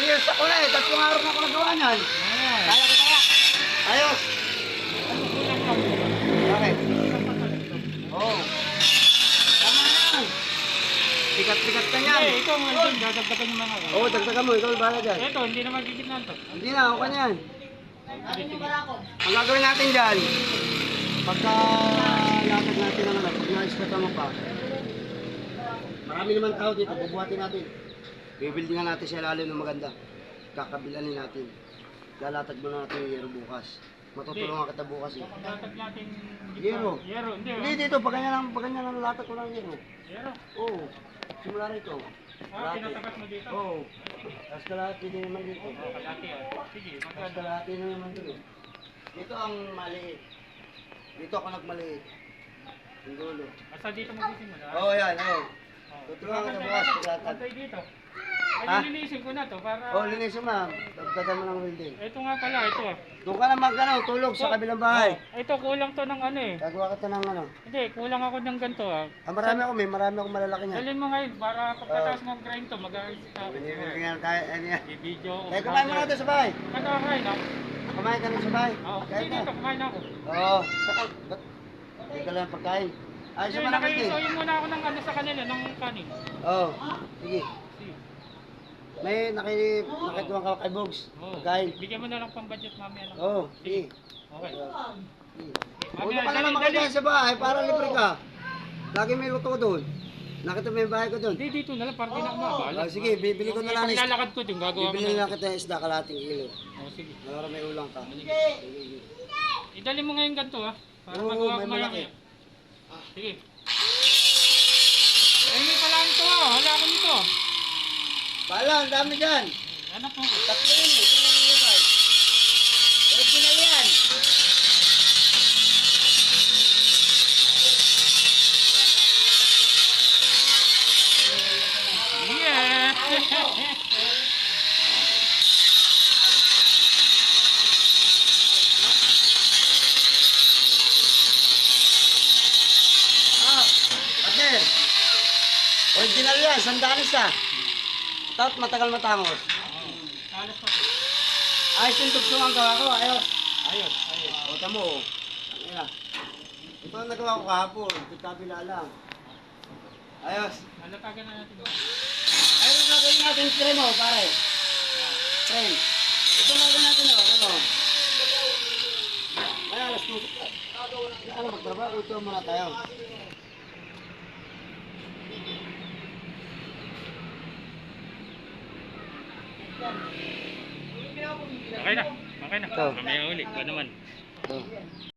years ako na eh. 3 araw na ako nagawa niyan. Kaya ko kaya. Ayos. Bakit? Oo. Tama na. Pikat-pikat ka niyan. Hindi, ikaw nga dyan, dadagdagan yung mga. Oo, dagdagan mo. Ikaw bahala dyan. Ito, hindi na magigit na ito. Hindi na, okay na yan. Ang gagawin natin dyan, pagka latag natin ang pag na-iskata mo pa, marami naman tao dito, bubuhatin natin. Bibuildingan natin siya lalo ng maganda. Kakabilanin natin. Lalatag mo na natin yung yero bukas. Matutulungan kita bukas eh. Latag natin Yero. Yero, hindi. Hindi dito, pag ganyan lang latag ko ng yero. Yero. Oo. Simula rito. Tinatakat mo dito? Oo. Tapos kalahati din naman dito. Kalati Sige, Tapos kalahati na naman dito. Dito ang maliit. Dito ako nagmaliit. Yung dulo. basta dito magsisimula. Oo, yan. Oo. Tutulungan kita bukas. Paglatag. Pantay dito. Ha? Ay, linisin ko na to para... Oo, linisin mo. Dagdagan mo ng welding. Ito nga pala, ito. Doon ka na tulog sa kabilang bahay. Ito, kulang to ng ano eh. Gagawa kita ng ano. Hindi, kulang ako ng ganito ah. Marami akong malalaki niya. Dalhin mo ngayon para pagkatapos mo grind to, mag-aalis ka. Binibigyan tayo, ano yan. I-video ko. Eh, kumain mo na doon sa bahay. Kakain ako. Kumain ka na sa bahay. Oo, Kahit hindi na. dito, kumain ako. Oo, saka, ba't? Hindi ka lang pagkain. Ayos Hindi, naman ako eh. nakaisoyin muna ako ng ano sa kanila, ng kanin. Oo, sige. Sige. May nakituwang ka kay Bogs. Oo. Pagkain. Bigyan mo na lang pang budget mamaya lang. Oo, sige. Okay. Sige. Mamaya, Huwag ka dali, naman dali. makita sa bahay para libre ka. Lagi may luto doon. Nakita mo yung bahay ko doon. Hindi, dito na lang, para di na ako mabala. Sige, bibili ko na lang. Paglalakad ko din, gagawa ko Bibili na. na kita ng isda kalating kilo. Oh, sige. Para may ulang ka. Idali mo ngayon ganito ah. Para Oo, magawa ko may maya malaki. maya. Sige. Ay, may pala ito ah. Wala ko nito. Bala, ang dami dyan. Anak mo. Tatlo yun eh. Ito lang nilagay. Original yan. Yeah! Partner. Original yan. Sandanis ah. Tapos matagal matangos. Alas pa. Ayos yung tugtong ang gawa ko. Ayos. Ayos, ayos. O, tamo o. Ayan. Ito ang nagawa ko kahapon. Ito kabila lang. Ayos. Malatagan na natin. Ayos ang gagawin natin frame o, pare. Frame. Ito ang gagawin natin o. Ito. Ay, alas 2. Ano, magtrabaho. Ito muna tayo. Okay na. Okay na. Ito. Mamaya uli. Ito naman. Ito.